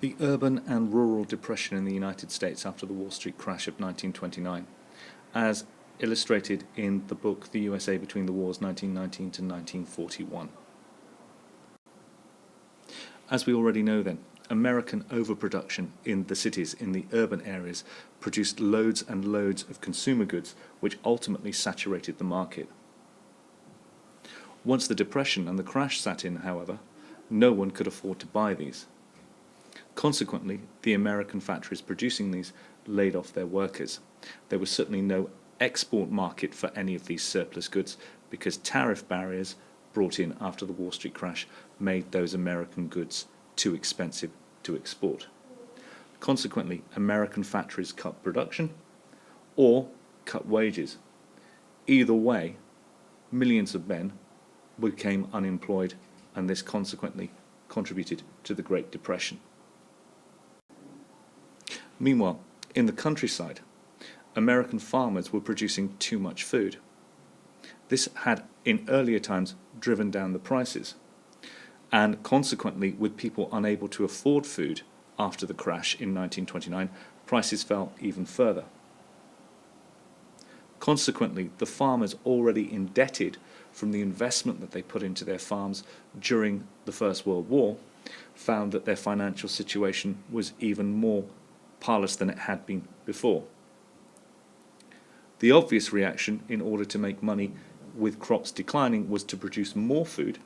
The urban and rural depression in the United States after the Wall Street crash of 1929, as illustrated in the book The USA Between the Wars 1919 to 1941. As we already know then, American overproduction in the cities, in the urban areas, produced loads and loads of consumer goods which ultimately saturated the market. Once the Depression and the crash sat in, however, no one could afford to buy these. Consequently, the American factories producing these laid off their workers. There was certainly no export market for any of these surplus goods because tariff barriers brought in after the Wall Street crash made those American goods too expensive to export. Consequently, American factories cut production or cut wages. Either way, millions of men became unemployed, and this consequently contributed to the Great Depression. Meanwhile, in the countryside, American farmers were producing too much food. This had, in earlier times, driven down the prices, and consequently, with people unable to afford food after the crash in 1929, prices fell even further. Consequently, the farmers already indebted from the investment that they put into their farms during the First World War found that their financial situation was even more parlous than it had been before. The obvious reaction in order to make money with crops declining was to produce more food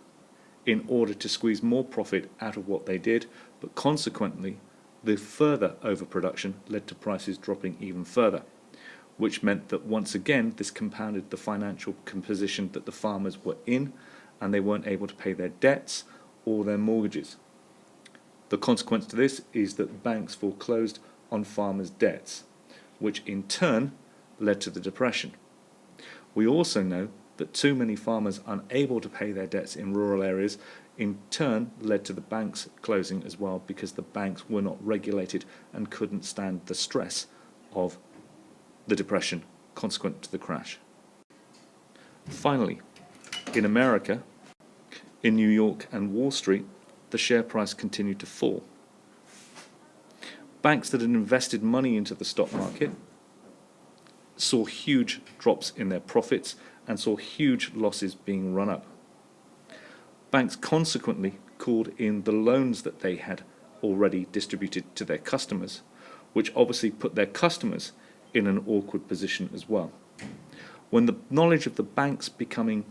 in order to squeeze more profit out of what they did, but consequently the further overproduction led to prices dropping even further, which meant that once again this compounded the financial position that the farmers were in, and they weren't able to pay their debts or their mortgages. The consequence to this is that banks foreclosed on farmers' debts, which in turn led to the Depression. We also know that too many farmers unable to pay their debts in rural areas in turn led to the banks closing as well, because the banks were not regulated and couldn't stand the stress of the Depression consequent to the crash. Finally, in America, in New York and Wall Street, the share price continued to fall. Banks that had invested money into the stock market saw huge drops in their profits and saw huge losses being run up. Banks consequently called in the loans that they had already distributed to their customers, which obviously put their customers in an awkward position as well. When the knowledge of the banks becoming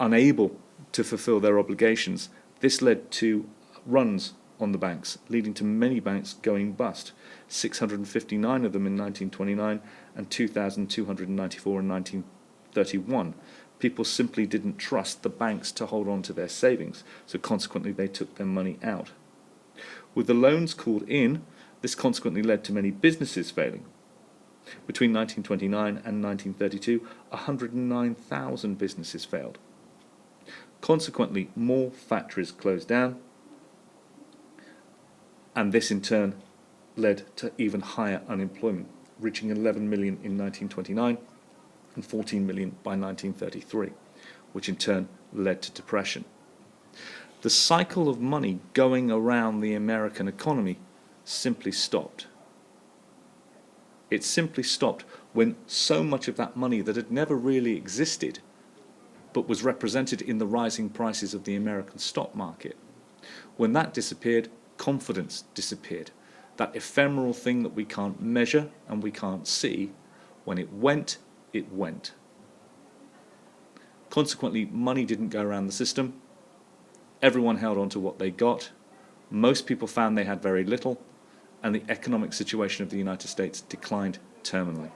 unable to fulfill their obligations, this led to runs on the banks, leading to many banks going bust. 659 of them in 1929 and 2,294 in 1931. People simply didn't trust the banks to hold on to their savings, so consequently they took their money out. With the loans called in, this consequently led to many businesses failing. Between 1929 and 1932, 109,000 businesses failed. Consequently, more factories closed down, and this in turn led to even higher unemployment, reaching 11 million in 1929 and 14 million by 1933, which in turn led to depression. The cycle of money going around the American economy simply stopped. It simply stopped when so much of that money that had never really existed but was represented in the rising prices of the American stock market, when that disappeared, confidence disappeared. That ephemeral thing that we can't measure and we can't see, when it went, it went. Consequently, money didn't go around the system. Everyone held on to what they got. Most people found they had very little, and the economic situation of the United States declined terminally.